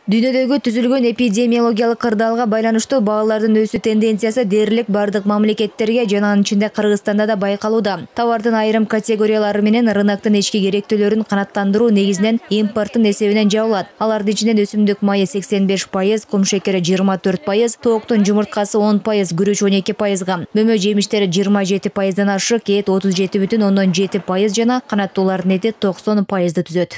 Дүйнөдөгү түзүлгөн эпидемиологиялык кырдаалга байланыштуу баалардын өсүү тенденциясы дээрлик бардык мамлекеттерге жана анын ичинде Кыргызстанда да байкалууда. Товардын айрым категориялары менен рыноктун ички керектүүлөрүн канааттандыруу негизинен импорттун эсебинен жабылат. Алардын ичинен өсүмдүк майы 85%, кум шекери 24%, тооктун жумурткасы 10%, күрүч 12%, мөмө жемиштери 27%дан ашык, эт 37,7% жана канаттуулардын эти 90%ды түзөт.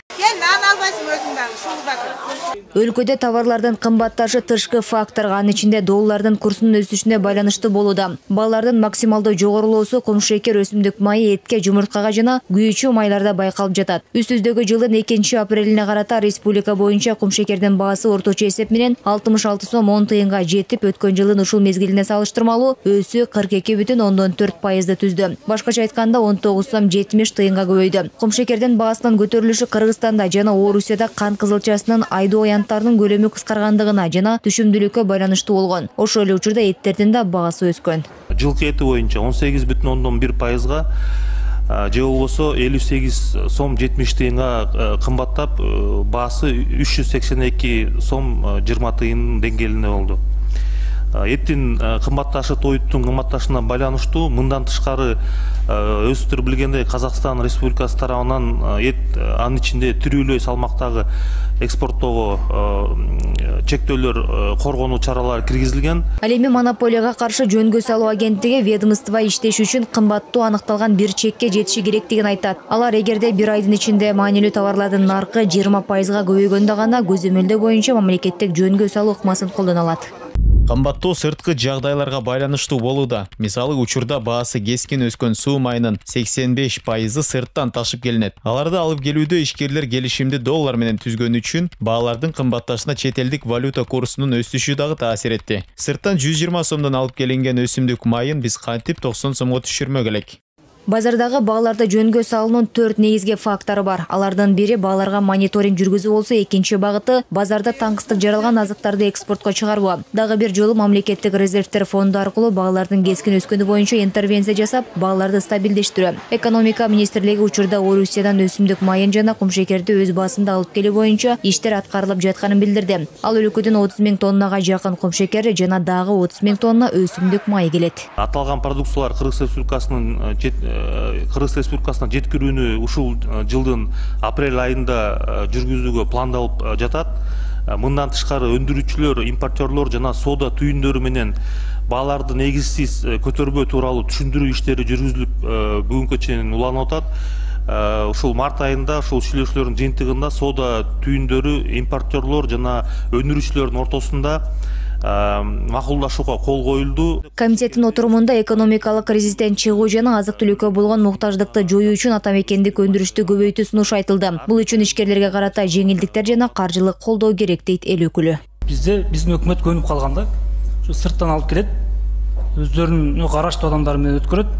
Өлкөдө товарлардын кымбатташы тышкы факторго, анын ичинде доллардын курсунун өсүшүнө байланыштуу болууда. Баалардын максималдуу жогорулоосу кум шекер, өсүмдүк майы, этке, жумурткага жана күйүүчү майларда байкалып жатат. Үстүздөгү жылдын 2-апрелине карата республика боюнча кум шекердин баасы орточо эсеп менен 66 сом 10 тыйынга жетип, өткөн жылдын ушул мезгилине салыштырмалуу өсүү 42,4%ды түздү. Башкача айтканда 19 сом 70 тыйынга көбөйдү. Кум шекердин баасынын көтөрүлүшү Кыргызстанда жана Орусияда кан кызылчасынын айдоо аянттарынын көлөмү кыскаргандыгына жана түшүмдүүлүккө байланыштуу болгон. Ошол эле учурда эттердин да баасы өскөн. Жылкы эти боюнча 18,1%, же болбосо 58 сом 70 тыйынга кымбаттап, баасы 382 сом 20 тыйын деңгээлинде болду. Эттин кымбатташы тоюттун кымбатташына байланыштуу, мындан тышкары өстүрүп билгендей Казакстан Республикасы тарабынан эт, анын ичинде тирүүлөй салмактагы экспорттоого чектөөлөр, коргонуу чаралары киргизилген. Ал эми монополияга каршы жөнгө салуу агенттиги ведомство иштеши үчүн кымбаттуу аныкталган бир чекке жетиши керектигин айтат. Алар эгерде бир айдын ичинде маанилүү товарлардын наркы 20%га көбөйгөндө гана көзөмөлдөө боюнча мамлекеттик жөнгө салуу ыкмасын колдоно алат. Кымбаттоо сырткы жагдайларга байланыштуу болууда. Мисалы, учурда баасы кескин өскөн суу майынын 85%ы сырттан ташып келинет. Аларды алып келүүдө ишкерлер келишимди доллар менен түзгөн үчүн баалардын кымбатташына чет элдик валюта курсунун өсүшү дагы таасир этти. Сырттан 120 сомдон алып келинген өсүмдүк майын биз кантип 90 сомго түшүрмөк элек. Базардагы бааларды жөнгө салуунун 4 негизги фактору бар. Алардын бири бааларга мониторинг жүргүзүү болсо, экинчи багыты базарда таңкыстык жаралган азыктарды экспортко чыгаруу. Дагы бир жолу мамлекеттик резервтер фонду аркылуу баалардын кескин өскөнү боюнча интервенция жасап, бааларды стабилдештирүү. Экономика министрлиги учурда Орусиядан өсүмдүк майын жана кум шекерди өз баасында алып келүү боюнча иштер аткарылып жатканын билдирди. Ал өлкөдөн 30 000 тоннага жакын кум шекер жана дагы 30 000 тонна өсүмдүк майы келет. Аталган продукциялар Кыргыз Республикасына жеткирүүнү ушул жылдын апрель айында жүргүзүүгө пландалып жатат. Мындан тышкары өндүрүүчүлөр, импортерлор жана соода түйүндөрү менен бааларды негизсиз көтөрбөө тууралуу түшүндүрүү иштери жүргүзүлүп бүгүнкү чейин уланып атат. Ушул март айында ушул сүйлөшүүлөрдүн жыйынтыгында соода түйүндөрү, импортерлор жана өндүрүүчүлөрдүн ортосунда макулдашууга кол коюлду. Комитеттин отурумунда экономикалык кризистен чыгуу жана азык-түлүккө болгон муктаждыкты жоюу үчүн атамекендик өндүрүштү көбөйтүү сунуш айтылды. Бул үчүн ишкерлерге карата жеңилдиктер жана каржылык колдоо керек дейт эл өкүлү. Биздин өкмөт көнүп калганда, ушу сырттан алып келет, өздөрүнүн караштуу адамдары менен өткөрөт.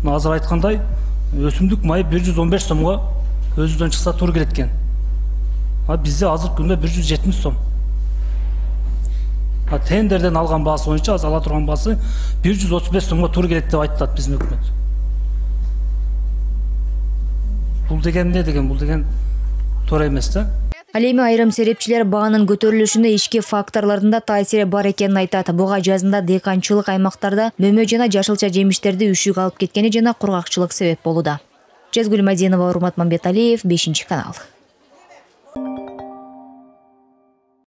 Азыр айткандай, өсүмдүк майы 115 сомго өзүдөн чыкса туура келет экен. Бизде азыр күндө 170 сом. Тендерден алган баасы боюнча ала турган баасы 135 сомго туура келет деп айтат биздин өкмөт. Бул деген не деген? Бул деген туура эмес да. Ал эми айрым серепчилер баанын көтөрүлүшүнө ички факторлордун да таасири бар экенин айтат. Буга жазында дыйканчылык аймактарда мөмө жана жашылча жемиштерди үшүк алып кеткени жана кургакчылык себеп болууда. Жазгүл Мадинова, Урмат Мамбеталиев, 5 канал.